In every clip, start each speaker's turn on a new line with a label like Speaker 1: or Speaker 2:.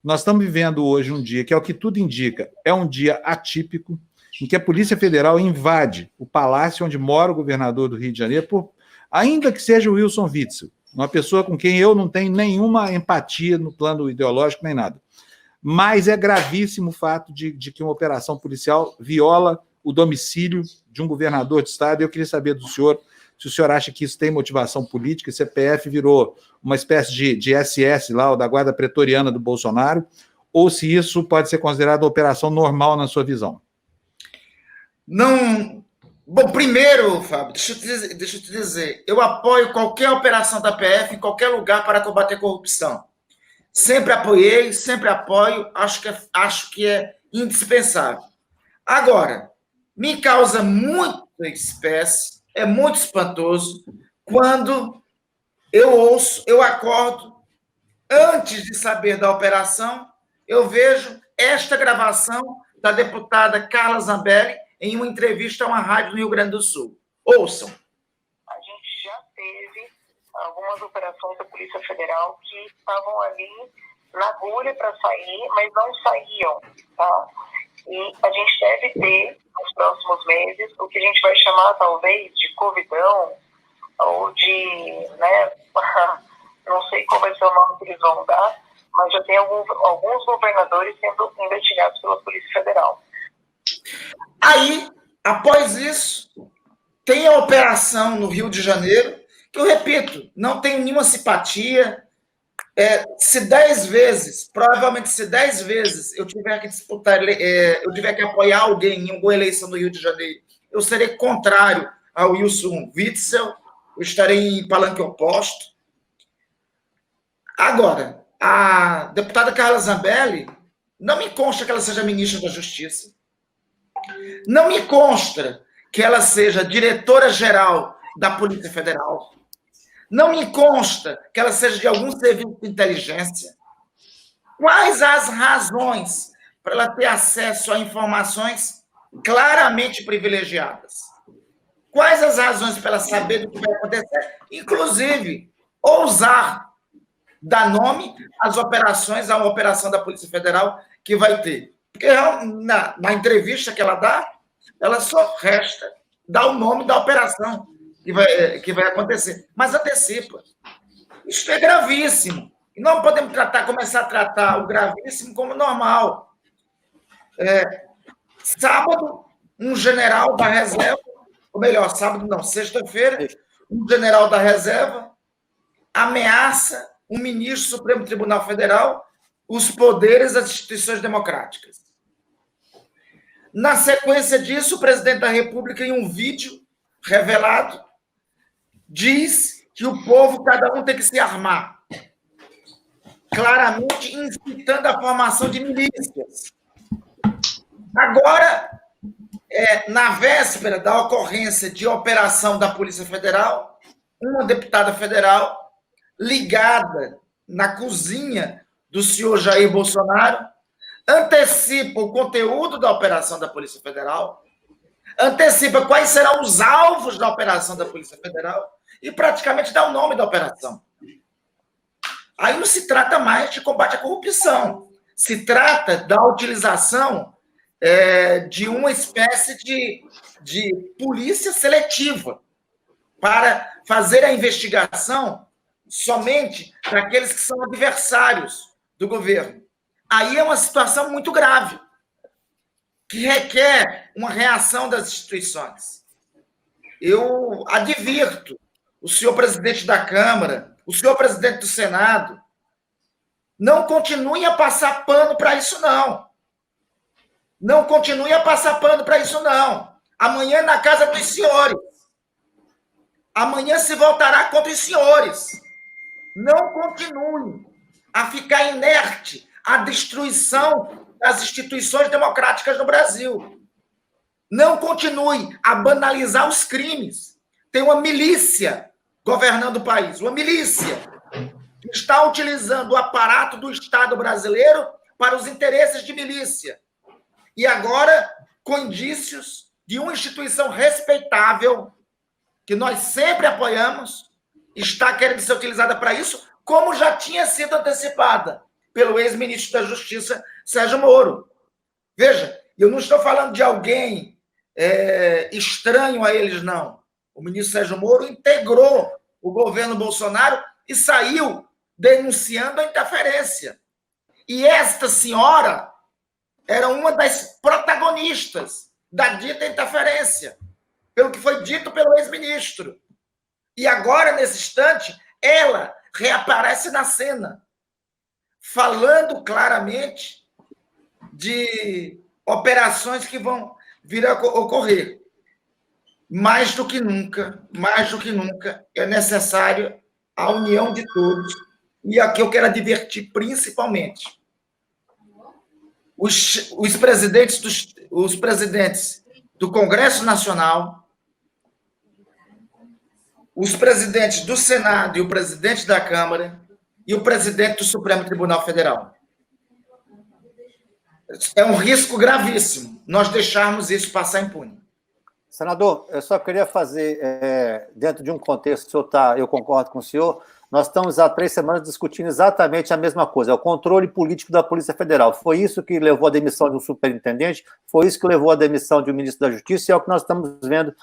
Speaker 1: Nós estamos vivendo hoje um dia que, é o que tudo indica, é um dia atípico, em que a Polícia Federal invade o palácio onde mora o governador do Rio de Janeiro, ainda que seja o Wilson Witzel, uma pessoa com quem eu não tenho nenhuma empatia no plano ideológico nem nada. Mas é gravíssimo o fato de que uma operação policial viola o domicílio de um governador de estado. Eu queria saber do senhor se o senhor acha que isso tem motivação política, se a PF virou uma espécie de SS lá, ou da guarda pretoriana do Bolsonaro, ou se isso pode ser considerado uma operação normal na sua visão.
Speaker 2: Não. Bom, primeiro, Fábio, deixa eu te dizer, eu apoio qualquer operação da PF em qualquer lugar para combater corrupção. Sempre apoiei, sempre apoio, acho que é indispensável. Agora, me causa muita espécie, é muito espantoso, quando eu acordo, antes de saber da operação, eu vejo esta gravação da deputada Carla Zambelli em uma entrevista a uma rádio no Rio Grande do Sul. Ouçam.
Speaker 3: A gente já teve algumas operações da Polícia Federal que estavam ali na agulha para sair, mas não saíam, tá? E a gente deve ter, nos próximos meses, o que a gente vai chamar, talvez, de covidão, ou de, né, não sei qual vai ser o nome que eles vão dar, mas já tem alguns governadores sendo investigados pela Polícia Federal.
Speaker 2: Aí, após isso, tem a operação no Rio de Janeiro, que eu repito, não tenho nenhuma simpatia. Provavelmente se 10 vezes eu tiver que disputar, eu tiver que apoiar alguém em alguma eleição no Rio de Janeiro, eu serei contrário ao Wilson Witzel, eu estarei em palanque oposto. Agora, a deputada Carla Zambelli, não me consta que ela seja ministra da Justiça, não me consta que ela seja diretora-geral da Polícia Federal, não me consta que ela seja de algum serviço de inteligência. Quais as razões para ela ter acesso a informações claramente privilegiadas? Quais as razões para ela saber do que vai acontecer? Inclusive, ousar dar nome às operações, a uma operação da Polícia Federal que vai ter. Porque na entrevista que ela dá, ela só resta dar o nome da operação que vai acontecer. Mas antecipa. Isso é gravíssimo. E não podemos começar a tratar o gravíssimo como normal. Sábado, um general da reserva, ou melhor, sábado não, sexta-feira, um general da reserva ameaça um ministro do Supremo Tribunal Federal, os poderes das instituições democráticas. Na sequência disso, o presidente da República, em um vídeo revelado, diz que o povo, cada um tem que se armar, claramente incitando a formação de milícias. Agora, na véspera da ocorrência de operação da Polícia Federal, uma deputada federal ligada na cozinha do senhor Jair Bolsonaro antecipa o conteúdo da operação da Polícia Federal, antecipa quais serão os alvos da operação da Polícia Federal e praticamente dá o nome da operação. Aí não se trata mais de combate à corrupção, se trata da utilização de uma espécie de polícia seletiva para fazer a investigação somente para aqueles que são adversários do governo. Aí é uma situação muito grave, que requer uma reação das instituições. Eu advirto o senhor presidente da Câmara, o senhor presidente do Senado, não continue a passar pano para isso, não. Não continue a passar pano para isso, não. Amanhã na casa dos senhores. Amanhã se voltará contra os senhores. Não continue a ficar inerte à destruição das instituições democráticas no Brasil. Não continue a banalizar os crimes. Tem uma milícia governando o país, uma milícia que está utilizando o aparato do Estado brasileiro para os interesses de milícia. E agora, com indícios de uma instituição respeitável, que nós sempre apoiamos, está querendo ser utilizada para isso, como já tinha sido antecipada. pelo ex-ministro da Justiça, Sérgio Moro. Veja, eu não estou falando de alguém estranho a eles, não. O ministro Sérgio Moro integrou o governo Bolsonaro e saiu denunciando a interferência. E esta senhora era uma das protagonistas da dita interferência, pelo que foi dito pelo ex-ministro. E agora, nesse instante, ela reaparece na cena, falando claramente de operações que vão vir a ocorrer. Mais do que nunca, é necessário a união de todos. E aqui eu quero advertir principalmente os presidentes do Congresso Nacional, os presidentes do Senado e o presidente da Câmara e o presidente do Supremo Tribunal Federal. É um risco gravíssimo nós deixarmos isso passar impune.
Speaker 4: Senador, eu só queria fazer, dentro de um contexto, eu concordo com o senhor, nós estamos há 3 semanas discutindo exatamente a mesma coisa, é o controle político da Polícia Federal. Foi isso que levou à demissão de um superintendente, foi isso que levou à demissão de um ministro da Justiça, e é o que nós estamos vendo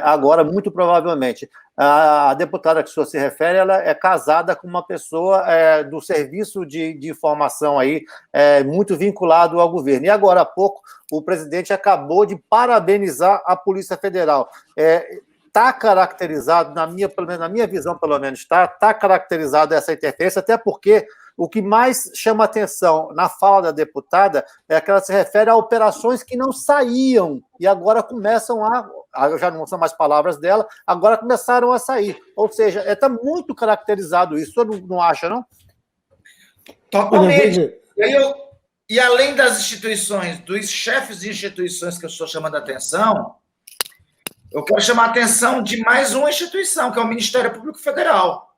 Speaker 4: agora, muito provavelmente. A deputada que o senhor se refere, ela é casada com uma pessoa do serviço de informação aí, muito vinculado ao governo. E agora há pouco, o presidente acabou de parabenizar a Polícia Federal. Está caracterizado, pelo menos na minha visão, está caracterizado essa interferência, até porque o que mais chama atenção na fala da deputada é que ela se refere a operações que não saíam e agora começam já não são mais palavras dela, agora começaram a sair. Ou seja, está muito caracterizado isso. O senhor não acha, não?
Speaker 2: Totalmente. E além das instituições, dos chefes de instituições que eu estou chamando a atenção, eu quero chamar a atenção de mais uma instituição, que é o Ministério Público Federal.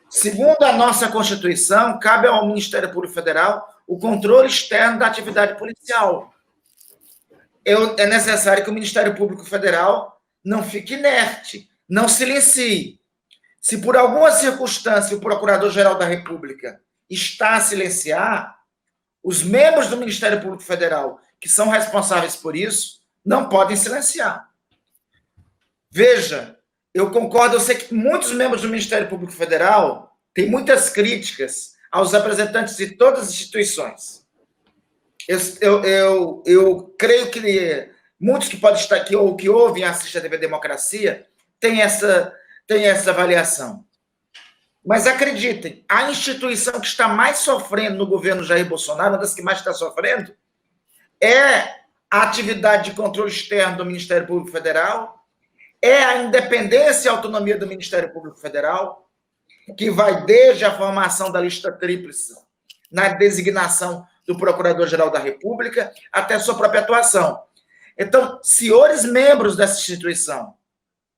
Speaker 2: Segundo a nossa Constituição, cabe ao Ministério Público Federal o controle externo da atividade policial. É necessário que o Ministério Público Federal não fique inerte, não silencie. Se por alguma circunstância o Procurador-Geral da República está a silenciar, os membros do Ministério Público Federal, que são responsáveis por isso, não podem silenciar. Veja, eu concordo, eu sei que muitos membros do Ministério Público Federal têm muitas críticas aos representantes de todas as instituições. Eu creio que muitos que podem estar aqui ou que ouvem e assistem a TV Democracia têm essa avaliação. Mas acreditem, a instituição que está mais sofrendo no governo Jair Bolsonaro, uma das que mais está sofrendo, é a atividade de controle externo do Ministério Público Federal, é a independência e autonomia do Ministério Público Federal, que vai desde a formação da lista tríplice, na designação do Procurador-Geral da República, até a sua própria atuação. Então, senhores membros dessa instituição,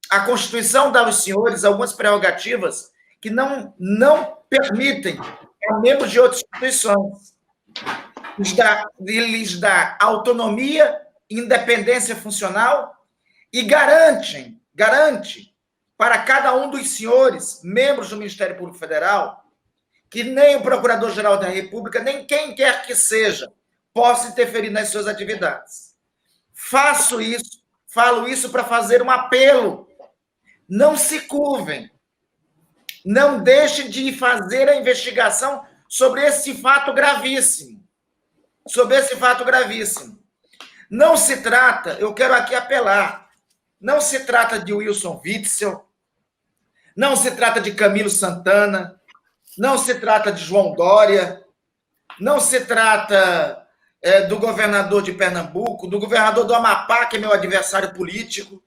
Speaker 2: a Constituição dá aos senhores algumas prerrogativas que não permitem a membros de outras instituições. Lhes dá autonomia, independência funcional e garante para cada um dos senhores, membros do Ministério Público Federal, que nem o Procurador-Geral da República, nem quem quer que seja, possa interferir nas suas atividades. Falo isso para fazer um apelo. Não se curvem. Não deixem de fazer a investigação sobre esse fato gravíssimo. Não se trata, eu quero aqui apelar, não se trata de Wilson Witzel, não se trata de Camilo Santana, não se trata de João Dória, não se trata do governador de Pernambuco, do governador do Amapá, que é meu adversário político,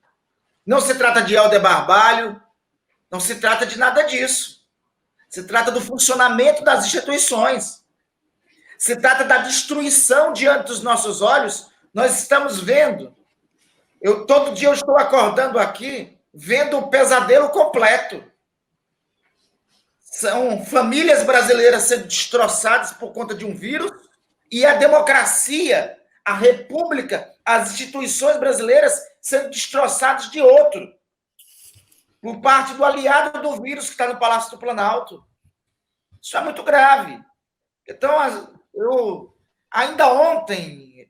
Speaker 2: não se trata de Helder Barbalho, não se trata de nada disso. Se trata do funcionamento das instituições. Se trata da destruição diante dos nossos olhos. Nós estamos vendo. Todo dia eu estou acordando aqui, vendo o pesadelo completo. São famílias brasileiras sendo destroçadas por conta de um vírus e a democracia, a república, as instituições brasileiras sendo destroçadas de outro, por parte do aliado do vírus que está no Palácio do Planalto. Isso é muito grave. Então, eu ainda ontem,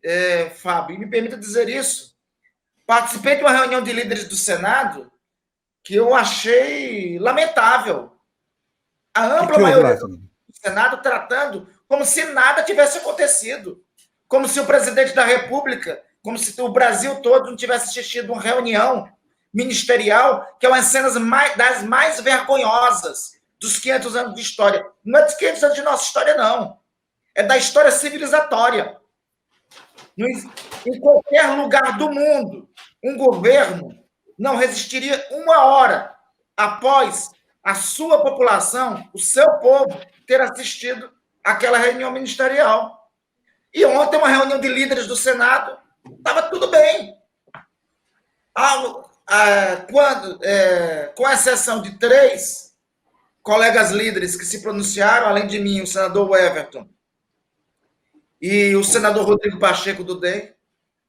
Speaker 2: Fábio, me permita dizer isso, participei de uma reunião de líderes do Senado que eu achei lamentável. A ampla maioria do Senado tratando como se nada tivesse acontecido, como se o presidente da República, como se o Brasil todo não tivesse assistido uma reunião ministerial, que é uma das cenas das mais vergonhosas dos 500 anos de história. Não é dos 500 anos de nossa história, não. É da história civilizatória. Em qualquer lugar do mundo, um governo não resistiria uma hora após a sua população, o seu povo, ter assistido àquela reunião ministerial. E ontem, uma reunião de líderes do Senado, estava tudo bem. Com exceção de 3 colegas líderes que se pronunciaram, além de mim, o senador Everton e o senador Rodrigo Pacheco do DEM,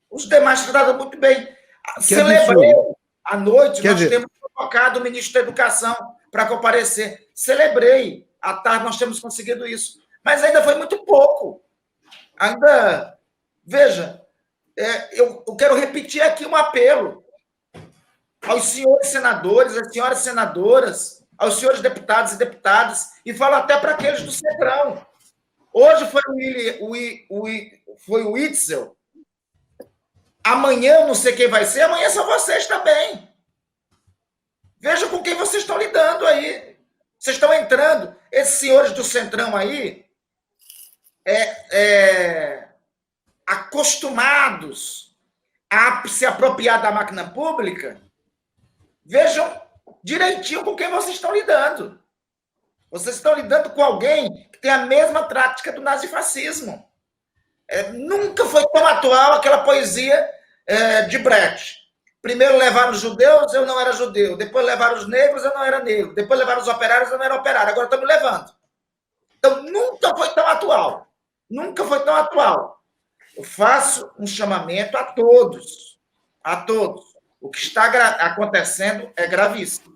Speaker 2: os demais trataram muito bem. Celebrei à noite, temos convocado o ministro da Educação para comparecer. Celebrei, à tarde nós temos conseguido isso. Mas ainda foi muito pouco. Ainda, veja, eu quero repetir aqui um apelo aos senhores senadores, às senhoras senadoras, aos senhores deputados e deputadas, e falo até para aqueles do Centrão. Hoje foi o Itzel. Amanhã eu não sei quem vai ser, amanhã são vocês também. Veja com quem vocês estão lidando aí. Vocês estão entrando. Esses senhores do Centrão aí, acostumados a se apropriar da máquina pública, vejam direitinho com quem vocês estão lidando. Vocês estão lidando com alguém que tem a mesma prática do nazifascismo. Nunca foi tão atual aquela poesia de Brecht. Primeiro levaram os judeus, eu não era judeu. Depois levaram os negros, eu não era negro. Depois levaram os operários, eu não era operário. Agora estão me levando. Então, nunca foi tão atual. Nunca foi tão atual. Eu faço um chamamento a todos. A todos. O que está acontecendo é gravíssimo.